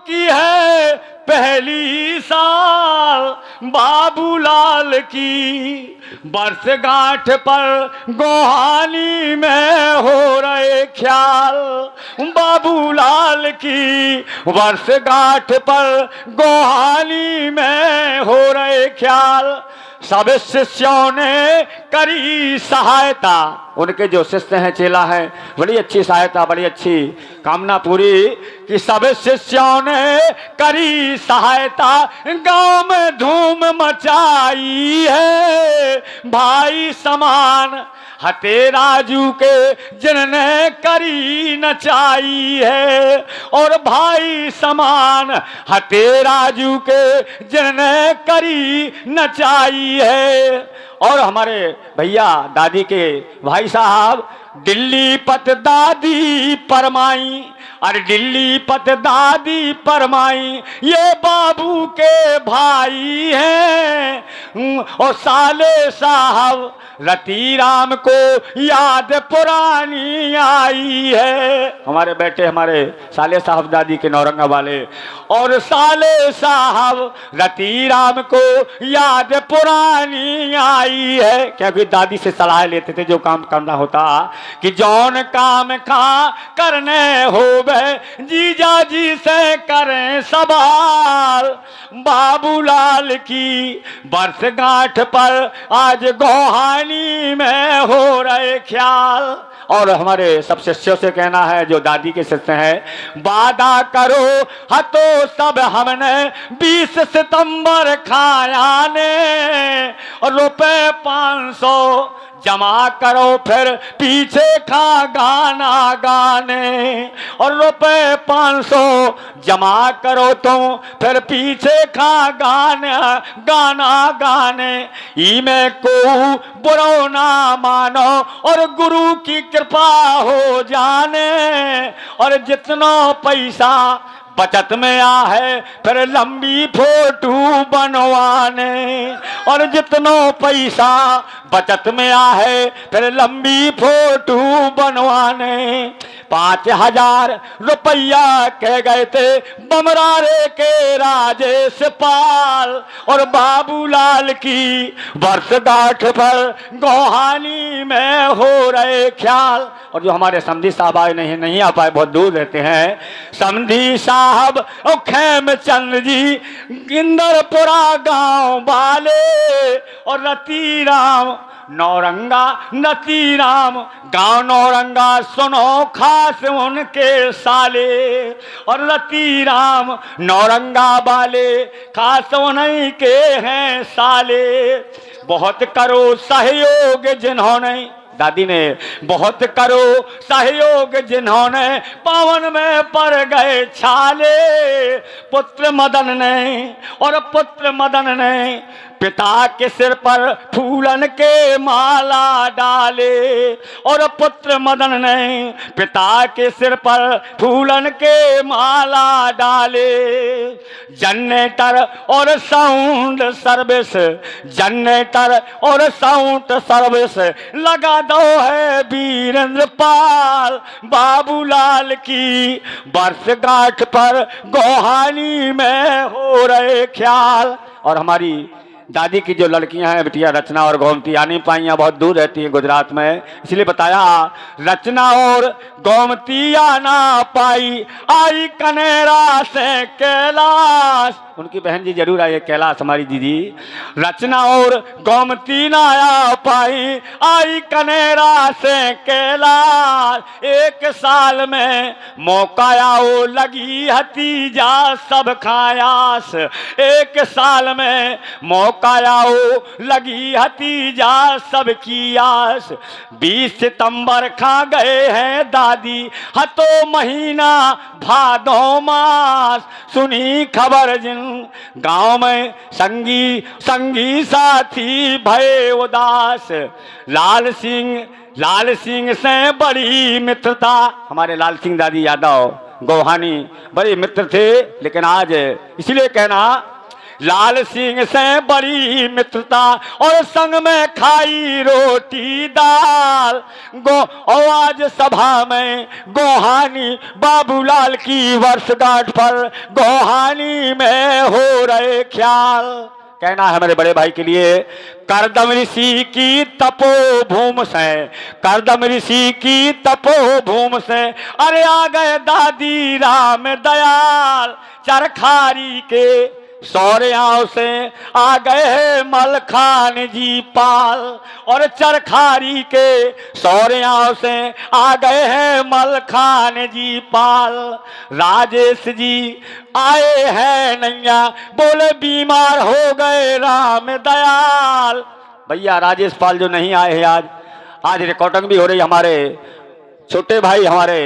की है पहली साल बाबूलाल की, वर्षगांठ पर गोहानी में हो रहे ख्याल। बाबूलाल की वर्षगांठ पर गोहानी में हो रहे ख्याल। सब शिष्यों ने करी सहायता, उनके जो शिष्य हैं, चेला है, बड़ी अच्छी सहायता, बड़ी अच्छी कामना पूरी कि सब शिष्यों ने करी सहायता। गांव में धूम मचाई है भाई समान, हते राजू के जिनने करी नचाई है। और भाई समान हते राजू के जिनने करी नचाई है। और हमारे भैया दादी के भाई साहब दिल्ली पत दादी परमाई, अरे दिल्ली पत दादी परमाई, ये बाबू के भाई हैं। और साले साहब रती राम को याद पुरानी आई है। हमारे बेटे हमारे साले साहब दादी के नौरंगा वाले, और साले साहब रती राम को याद पुरानी आई है। क्योंकि दादी से सलाह लेते थे जो काम करना होता, कि जौन काम खा करने होवे जीजा जी से करें सवाल। बाबूलाल की वर्षगांठ पर आज गोहानी में हो रहे ख्याल। और हमारे सब शिष्यों से कहना है जो दादी के शिष्य हैं, वादा करो हतो सब हमने 20 सितंबर खाया ने, और रुपए 500 जमा करो फिर पीछे खा गाना गाने। और रुपए 500 जमा करो तुम फिर पीछे खा गाना गाने। इमे को बुरो ना मानो और गुरु की कृपा हो जाने। और जितना पैसा बचत में आ है फिर लंबी फोटो बनवाने। और जितना पैसा बचत में आ है फिर लंबी फोटो बनवाने। 5000 रुपया कह गए थे बमरारे के राजेश पाल। और बाबूलाल की वर्षगांठ पर गोहानी में हो रहे ख्याल। और जो हमारे समधी साहब आए नहीं आ पाए, बहुत दूर रहते हैं, समधी साहब और खेमचंद जी इंदरपुरा गांव वाले। और रती राम नौरंगा नती राम गांव नौरंगा सुनो खास उनके साले। और रती राम नौरंगा वाले खास उन्हीं के हैं साले। बहुत करो सहयोग जिन्होंने, दादी ने बहुत करो सहयोग जिन्होंने पावन में पड़ गए छाले। पुत्र मदन ने, और पुत्र मदन ने पिता के सिर पर फूलन के माला डाले। और पुत्र मदन ने पिता के सिर पर फूलन के माला डाले। जनरेटर और साउंड सर्विस, जनरेटर और साउंड सर्विस लगा दो है वीरेंद्र पाल। बाबूलाल की वर्षगांठ पर गोहानी में हो रहे ख्याल। और हमारी दादी की जो लड़कियां हैं बिटिया रचना और गोमती आ नहीं पाई, बहुत दूर रहती हैं गुजरात में, इसलिए बताया रचना और गोमती आ ना पाई। आई कनेरा से कैलाश, उनकी बहन जी जरूर आई है कैलाश हमारी दीदी। रचना और गोमती ना आ पाई, आई कनेरा से कैलाश। एक साल में मौका आओ लगी हतीजा सब खायास। एक साल में मौका आओ लगी हतीजा सब की आस। 20 सितंबर खा गए हैं दादी हतो महीना भादो मास। सुनी खबर जिन गांव में संगी साथी भय उदास। लाल सिंह से बड़ी मित्रता, हमारे लाल सिंह दादी यादव गोहानी बड़े मित्र थे। लेकिन आज इसलिए कहना लाल सिंह से बड़ी मित्रता और संग में खाई रोटी दाल। गो और आज सभा में गोहानी बाबूलाल की वर्षगांठ पर गोहानी में हो रहे ख्याल। कहना है मेरे बड़े भाई के लिए, करदम ऋषि की तपोभूमि से, करदम ऋषि की तपोभूमि से अरे आ गए दादी राम दयाल। चरखारी के सौरियाओं से आ गए हैं मलखान जी पाल, और चरखारी के सौरियाओं से आ गए हैं मलखान जी पाल। राजेश जी आए हैं नैया, बोले बीमार हो गए राम दयाल। भैया राजेश पाल जो नहीं आए हैं आज रिकॉर्डिंग भी हो रही हमारे छोटे भाई हमारे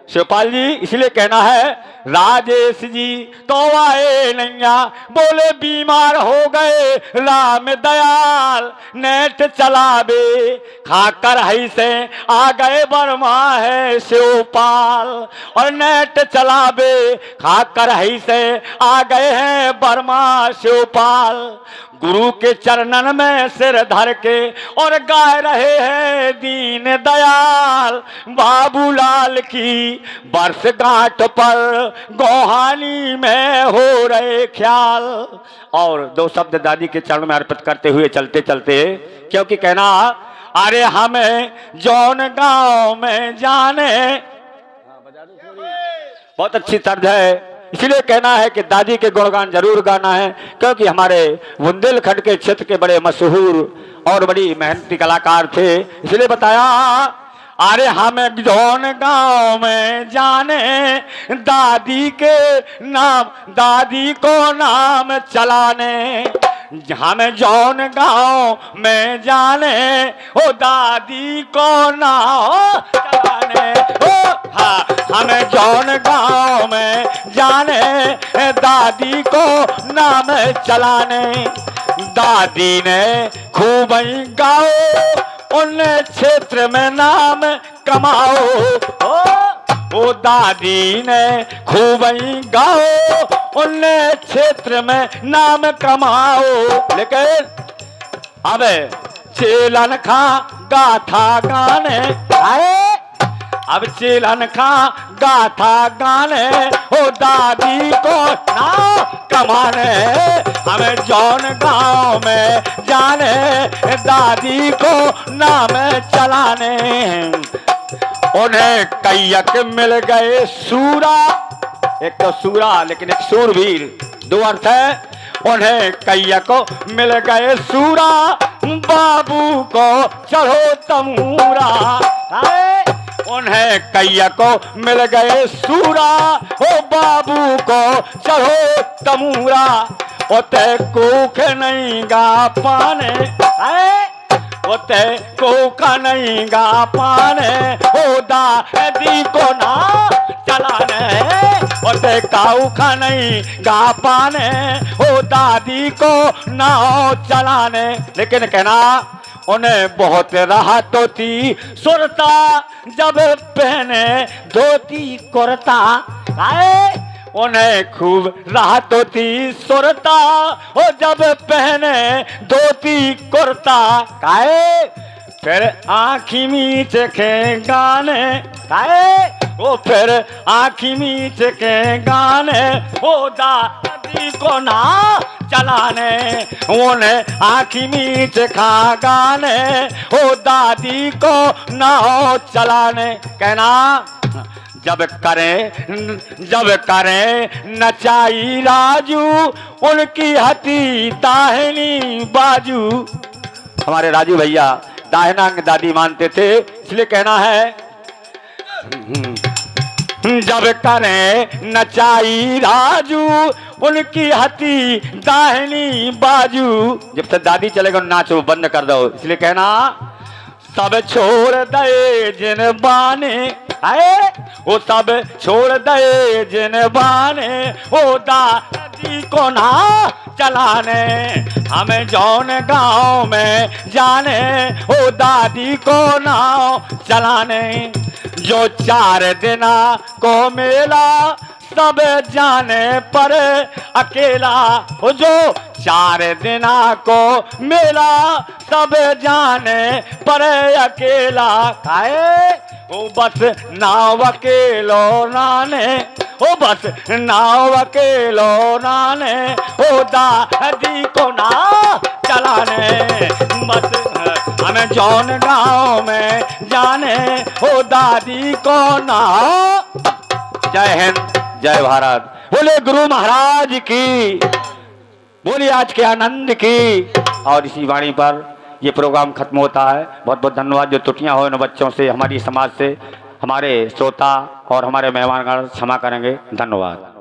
शिवपाल जी, इसलिए कहना है राजेश जी तो आए नैया, बोले बीमार हो गए राम दयाल। नेट चलावे खाकर हई से आ गए बर्मा है शिवपाल, और नेट चलावे खाकर हई से आ गए हैं बर्मा शिवपाल। गुरु के चरणन में सिर धर के और गा रहे हैं दीन दयाल। बाबूलाल की वर्षगांठ पर गोहानी में हो रहे ख्याल। और दो शब्द दादी के चरण में अर्पित करते हुए चलते चलते, क्योंकि कहना अरे हमें जौन गांव में जाने, बहुत अच्छी तर्ज है, इसलिए कहना है कि दादी के गुणगान जरूर गाना है, क्योंकि हमारे बुंदेलखंड के क्षेत्र के बड़े मशहूर और बड़ी मेहनती कलाकार थे। इसलिए बताया अरे हमें जौन गांव में जाने दादी के नाम, दादी को नाम चलाने। हमें जौन गांव में जाने ओ दादी को नाम चलाने। ओ हाँ, हमें जौन गांव में जाने दादी को नाम चलाने। दादी ने खूब गाओ उन क्षेत्र में नाम कमाओ। ओ दादी ने खूब गाओ उन क्षेत्र में नाम कमाओ। लेकिन अब चेलन खा गाथा गाने आए, अब चेलन खा गाथा गाने ओ दादी को नाम कमाने। हमें जौन गांव में जाने दादी को नाम चलाने। उन्हें कैयक मिल गए सूरा, एक तो सूरा लेकिन एक सूरवीर, दो अर्थ है। उन्हें कैयक मिल गए सूरा, बाबू को चढ़ो तमूरा। उन्हें कैया को मिल गए सूरा, ओ बाबू को चढ़ो तमूरा। ओते कोख नहीं गा पाने, ओते कोख नहीं गा पाने ओ दादी को ना चलाने। ओते काउख नहीं गा पाने ओ दादी को ना चलाने। लेकिन कहना उन्हें बहुत राहत होती सुरता जब पहने धोती कुर्ता। उन्हें खूब राहत होती सुरता ओ जब पहने धोती कुर्ता। काहे फिर आँखी मीच के गाने, काहे वो फिर आँखी मीच के गाने ओ दादी को ना चलाने। उन्हें आँखी मीच खा गाने ओ दादी को ना चलाने। कहना जब करें नचाई राजू उनकी हती दाहिनी बाजू। हमारे राजू भैया दाहिना अंग दादी मानते थे, इसलिए कहना है जब करें नचाई राजू उनकी हती दाहिनी बाजू। जब तक दादी चलेगा नाच वो बंद कर दो, इसलिए कहना सब छोड़ दे जिन बाने, वो सब छोड़ दे जिन बाने ओ दादी को ना चलाने। हमें जौन गांव में जाने ओ दादी को नाव चलाने। जो 4 दिना को मेला सब जाने पर अकेला, वो जो 4 दिना को मेला सब जाने पर अकेला। काहे ओ बस नाव अकेलो नाने, ओ बस नाव अकेलो नाने, ओ दादी को ना चलाने, बस हमें जौन गांव में जाने, ओ दादी को ना। जय हिंद, जय भारत, बोले गुरु महाराज की, बोले आज के आनंद की। और इसी वाणी पर ये प्रोग्राम खत्म होता है। बहुत बहुत धन्यवाद। जो त्रुटियां हो इन बच्चों से, हमारी समाज से, हमारे श्रोता और हमारे मेहमानगण क्षमा करेंगे। धन्यवाद।